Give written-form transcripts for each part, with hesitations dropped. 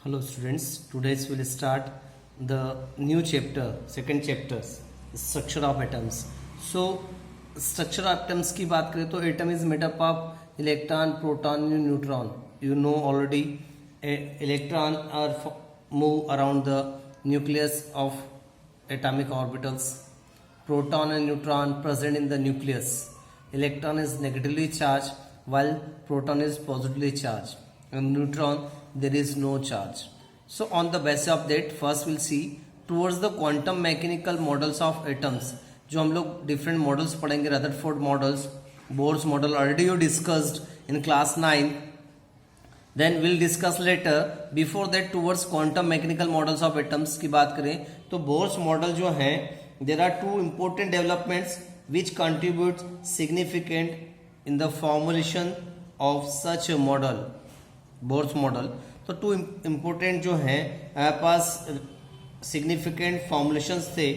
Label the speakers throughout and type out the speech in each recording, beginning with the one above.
Speaker 1: Hello students, today we'll start the new chapter, second chapter, structure of atoms. So structure of atoms की बात करें तो atom is made up of electron, proton and neutron. You know already electron are move around the nucleus of atomic orbitals. Proton and neutron present in the nucleus. Electron is negatively charged while proton is positively charged. And neutron there is no charge. So on the basis of that first we'll see towards the quantum mechanical models of atoms. जो हम लोग different models पढ़ेंगे, Rutherford models, Bohr's model already you discussed in class 9. Then we'll discuss later. Before that towards quantum mechanical models of atoms की बात करें तो Bohr's model जो है there are two important developments which contribute significant in the formulation of such a model. Bohr's model तो two important जो हैं हमारे पास सिग्निफिकेंट फॉर्मुलेशंस थे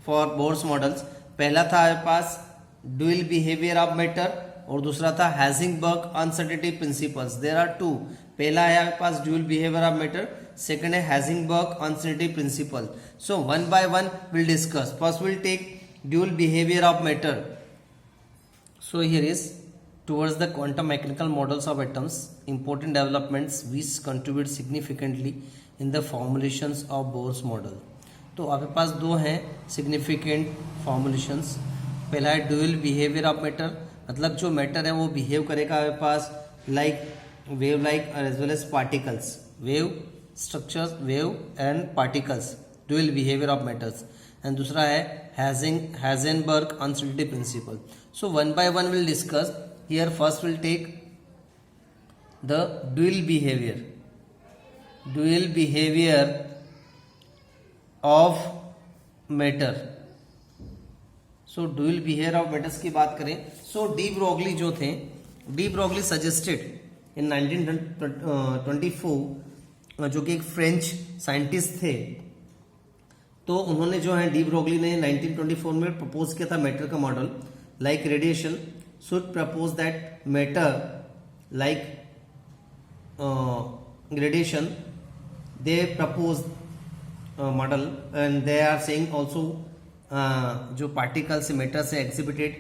Speaker 1: फॉर बोर्स मॉडल्स. पहला था हमारे पास ड्यूअल बिहेवियर ऑफ मैटर और दूसरा था Heisenberg uncertainty principles. There are two. पहला है हमारे पास dual behaviour of matter, second है Heisenberg uncertainty principle. So one by one will discuss. First will take dual behaviour of matter. So here is towards the quantum mechanical models of atoms, important developments which contribute significantly in the formulations of Bohr's model. तो आपके पास दो हैं significant formulations. पहला है dual behavior of matter, मतलब जो matter है वो बिहेव करेगा आपके पास like wave like as well as particles, wave structures, wave and particles, dual behavior of matters. and दूसरा है Heisenberg uncertainty principle. So one by one we'll discuss. Here first we'll take the dual behavior of matter. So dual behavior of matters की बात करें so D Broglie जो थे, de Broglie suggested इन 1924 जो कि एक फ्रेंच साइंटिस्ट थे. तो उन्होंने जो है डी ब्रोगली ने 1924 में प्रपोज किया था मैटर का model like radiation should propose that matter like radiation. They propose model and they are saying also जो particles से matter से exhibited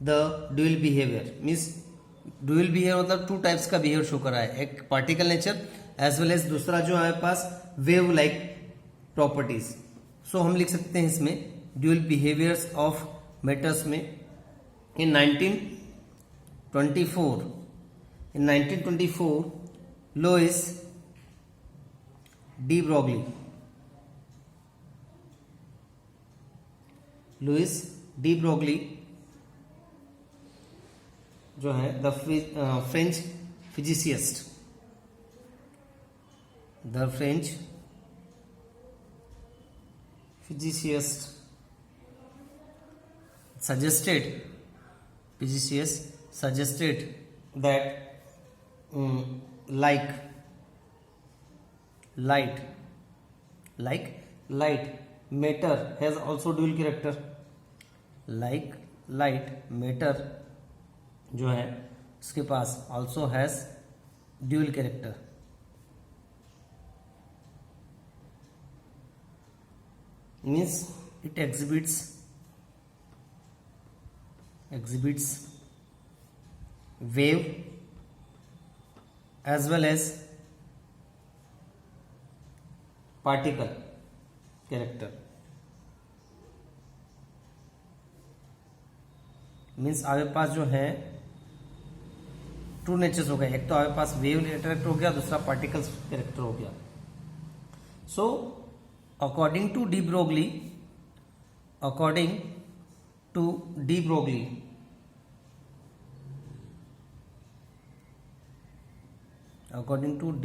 Speaker 1: the dual behavior. means dual behavior मतलब two types का behavior शो कर रहा है, एक particle nature as well as दूसरा जो हमारे पास wave like properties. so हम लिख सकते हैं इसमें dual behaviors of matters में in 1924 Louis de Broglie जो है the French physicist, suggested that like light matter has also dual character. like light matter जो है उसके पास also has dual character. means it exhibits wave as well as particle character. Means आपके पास जो है to natures हो गए, एक तो आपके पास वेव कैरेक्टर हो गया, दूसरा पार्टिकल्स कैरेक्टर हो गया. So according to de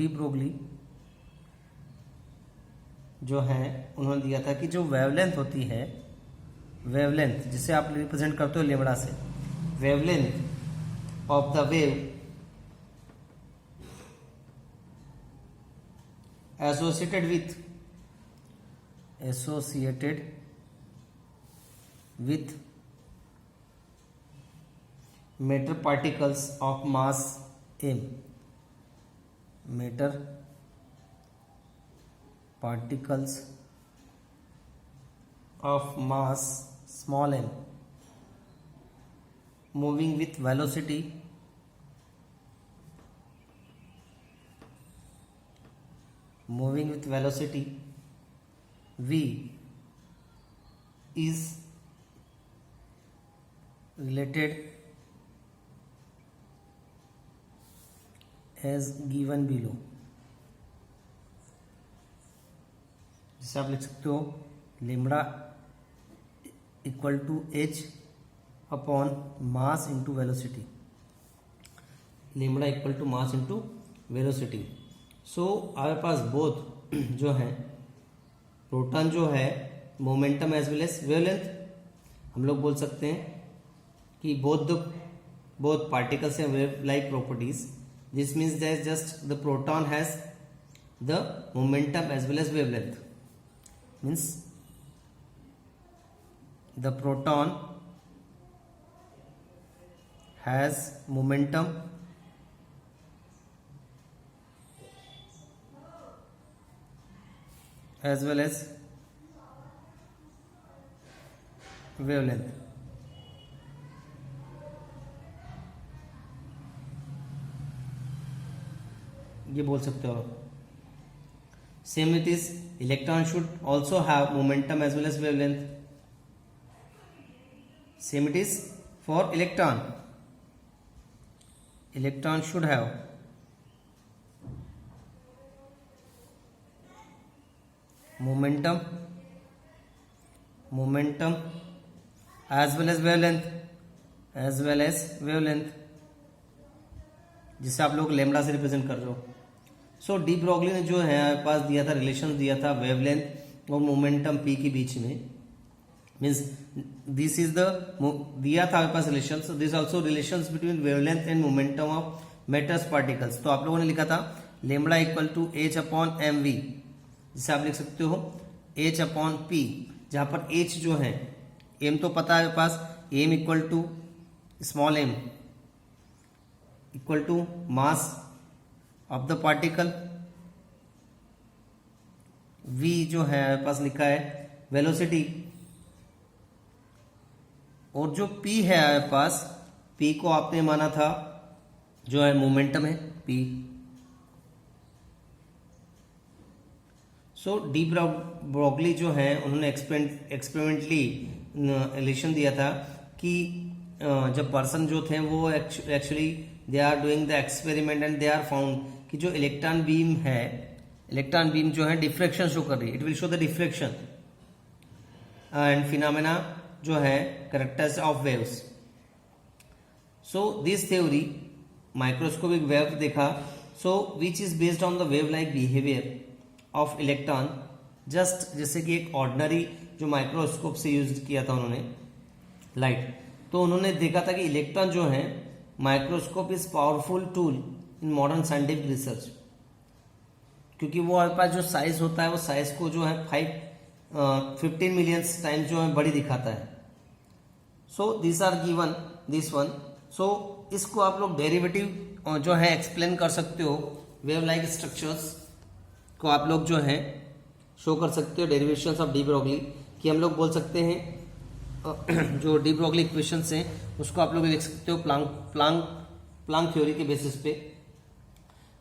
Speaker 1: Broglie जो है उन्होंने दिया था कि जो वेवलेंथ होती है, वेवलेंथ जिसे आप रिप्रेजेंट करते हो लेमड़ा से, wavelength of the wave associated with matter particles of mass m, matter particles of mass small m moving with velocity v is related as given below। जैसे आप लिख सकते हो lambda equal to H upon mass into velocity, lambda equal to mass into velocity. So हमारे पास both जो है proton जो है momentum as well as wavelength, हम लोग बोल सकते हैं कि बोथ पार्टिकल्स हैं wave like properties. This means that just the proton has the momentum as well as wavelength, means the proton has momentum as well as wavelength। ये बोल सकते हो। Same it is electron should also have momentum as well as wavelength. Same it is for electron. Electron should have momentum as well as wavelength, जिसे आप लोग lambda से represent कर रहे हो। सो डी ब्रॉगली ने जो है हमारे पास दिया था रिलेशन दिया था वेवलेंथ और मोमेंटम पी के बीच में, मीन्स दिस इज द दिया था आपके पास relation. So this also relation between wavelength and momentum of matters particles. तो आप लोगों ने लिखा था lambda equal to H upon m v, जिसे आप लिख सकते हो एच अपॉन पी, जहां पर एच जो है एम तो पता है आपके पास, m equal to small m equal to mass of the particle, v जो है आपके पास लिखा है वेलोसिटी, और जो P है आपके पास, P को आपने माना था जो है मोमेंटम है P। सो डी ब्रॉगली जो है उन्होंने एक्सपेरिमेंटली रिलेशन दिया था कि जब पर्सन जो थे वो actually they are doing the experiment and they are found कि जो इलेक्ट्रॉन बीम है, इलेक्ट्रॉन बीम जो है डिफ्रेक्शन शो कर रही है, it will show the diffraction and phenomena जो है characters of waves. So this theory microscopic wave देखा, so which is based on the wave like behaviour of electron, just जैसे कि एक ऑर्डिनरी जो माइक्रोस्कोप से यूज किया था उन्होंने लाइट, तो उन्होंने देखा था कि इलेक्ट्रॉन जो है microscope is powerful tool in modern scientific research, क्योंकि वो हमारे पास जो साइज होता है वो साइज को जो है 15 मिलियंस टाइम्स जो है बड़ी दिखाता है। So this are given this one. सो इसको आप लोग डेरिवेटिव जो है एक्सप्लेन कर सकते हो, वेव लाइक स्ट्रक्चर्स को आप लोग जो है शो कर सकते हो डेरिवेशंस ऑफ डी ब्रॉगली, कि हम लोग बोल सकते हैं जो डी ब्रॉगली इक्वेशंस हैं उसको आप लोग लिख सकते हो प्लांक थ्योरी के बेसिस पे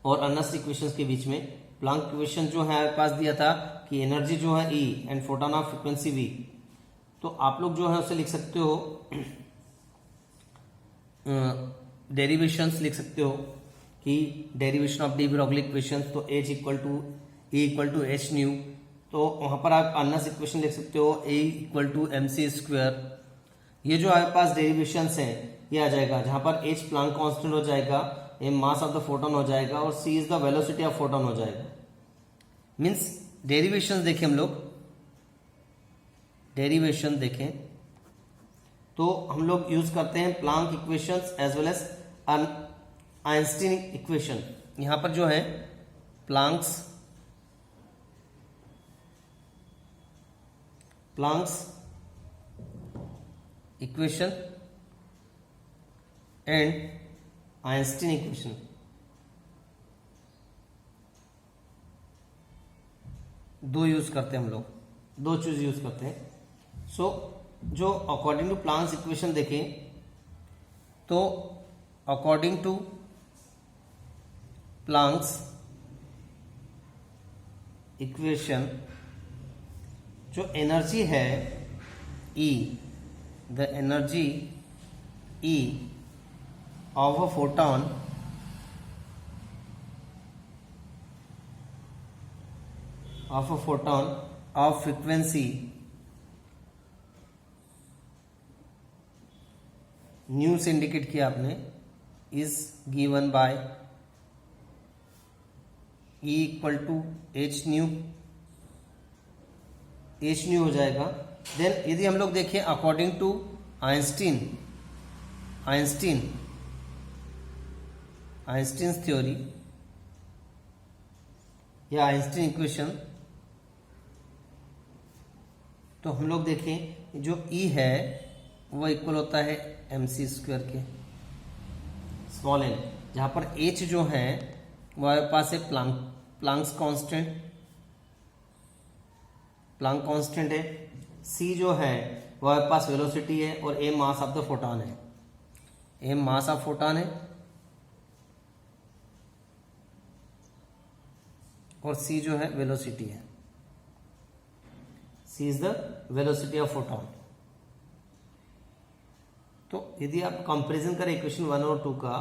Speaker 1: और अर्नस्ट इक्वेशंस के बीच में। प्लांक इक्वेशन जो है हमारे पास दिया था कि एनर्जी जो है E and photon of frequency V, तो आप लोग जो है उसे लिख सकते हो डेरिवेशंस लिख सकते हो कि derivation of de Broglie equation, तो H equal to E equal to H nu, तो वहां पर आप अर्नस्ट इक्वेशन लिख सकते हो A equal to M C square. ये जो हमारे पास डेरिवेशंस हैं ये आ जाएगा, जहां पर H प्लांक कांस्टेंट हो जाएगा, M mass of the photon हो जाएगा और C is the velocity of photon हो जाएगा। मीन्स डेरिवेशन देखें हम लोग, डेरिवेशन देखें तो हम लोग यूज करते हैं Planck equations as well as Einstein equation. यहां पर जो है Planck's equation and Einstein equation. दो यूज करते हैं हम लोग, दो चीज यूज करते हैं. सो जो अकॉर्डिंग टू प्लांक्स इक्वेशन देखें तो अकॉर्डिंग टू प्लांक्स इक्वेशन जो एनर्जी है E, the energy E of a photon of frequency nu से इंडिकेट किया आपने, is given by E equal to H nu हो जाएगा. देन यदि हम लोग देखें अकॉर्डिंग टू आइंस्टीन थ्योरी या आइंस्टीन इक्वेशन, तो हम लोग देखें जो E है वो इक्वल होता है mc स्क्वायर के, स्मॉल n, जहां पर h जो है वो हमारे पास है प्लांक्स कांस्टेंट है, c जो है वो हमारे पास वेलोसिटी है और m mass of the photon है, और c जो है वेलोसिटी है, c is the velocity of photon. तो यदि आप कंपैरिजन करें इक्वेशन 1 और 2 का,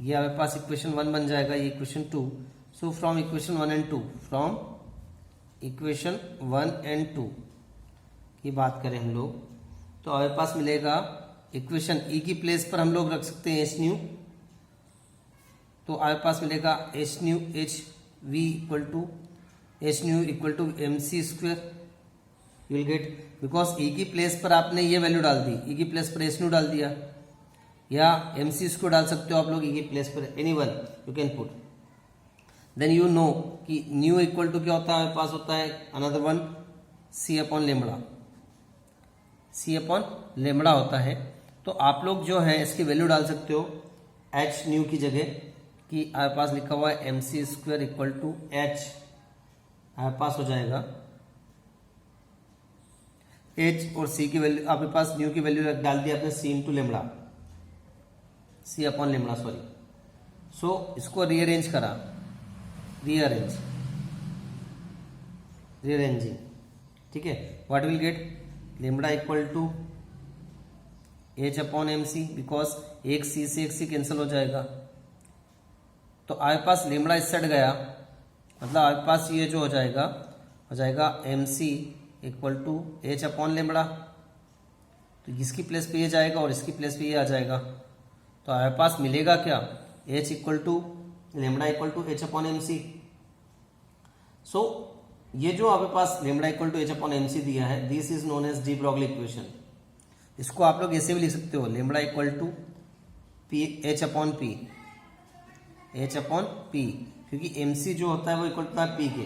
Speaker 1: ये हमारे पास इक्वेशन 1 बन जाएगा, ये equation 2. So from equation 1 and 2 की बात करें हम लोग, तो हमारे पास मिलेगा इक्वेशन E की प्लेस पर हम लोग रख सकते हैं एच न्यू, तो हमारे पास मिलेगा H nu equal to M C square. You will get, because E की प्लेस पर आपने ये वैल्यू डाल दी, E की प्लेस पर एच न्यू डाल दिया, या एम सी स्क्वेयर डाल सकते हो आप लोग E की प्लेस पर, any one you can put. Then you know कि न्यू इक्वल टू क्या होता है, हमारे पास होता है another one C upon lambda होता है. तो आप लोग जो है इसकी वैल्यू डाल सकते हो एच न्यू की जगह, कि हमारे पास लिखा हुआ है M C square equal to H, हमारे पास हो जाएगा एच और सी की वैल्यू, आपके पास न्यू की वैल्यू डाल दी आपने C into lambda, C upon lambda sorry. So इसको रीअरेंजिंग, ठीक है. What will get, lambda equal to H upon M C, because एक सी से एक सी कैंसिल हो जाएगा. तो आपके पास लेमड़ा इस साइड गया, मतलब आपके पास ये जो हो जाएगा M C equal to H upon lambda. तो इसकी प्लेस पे ये जाएगा और इसकी प्लेस पे ये आ जाएगा, तो हमारे पास मिलेगा क्या, h equal to lambda equal to H upon M c. So ये जो आपके पास lambda equal to H upon M c दिया है, this is known as de Broglie equation. इसको आप लोग ऐसे भी लिख सकते हो, lambda equal to H upon p, क्योंकि एम सी जो होता है वो इक्वल होता है पी के,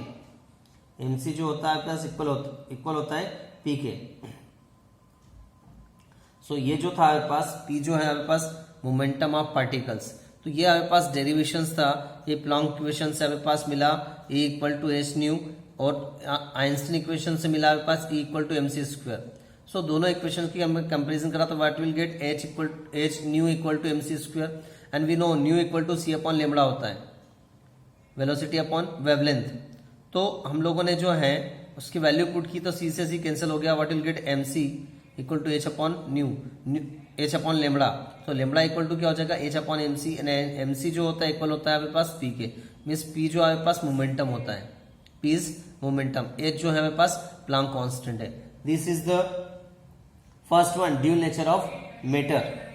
Speaker 1: MC जो होता है प्लस इक्वल होता है P के. सो ये जो था हमारे पास P जो है हमारे पास मोमेंटम ऑफ पार्टिकल्स, तो ये हमारे पास डेरिवेशंस था, ये प्लॉन्क इक्वेशन से हमारे पास मिला E equal to H nu, और आइंस्टीन इक्वेशन से मिला हमारे पास E equal to MC square. So दोनों इक्वेशन की हम कंपेरिजन करा तो what will get, h nu equal to MC square, and we know nu equal to C upon lambda होता है, वेलोसिटी अपॉन वेवलेंथ. तो हम लोगों ने जो है उसकी वैल्यू पुट की तो C से C कैंसिल हो गया, what will get MC equal to H upon H upon lambda. तो लेमड़ा इक्वल टू क्या हो जाएगा, H upon MC, and MC जो होता है इक्वल होता है हमारे पास P के, मीन्स P जो हमारे पास मोमेंटम होता है, P इज मोमेंटम, H जो है हमारे पास प्लांक कांस्टेंट है. This is the first one, dual nature of matter.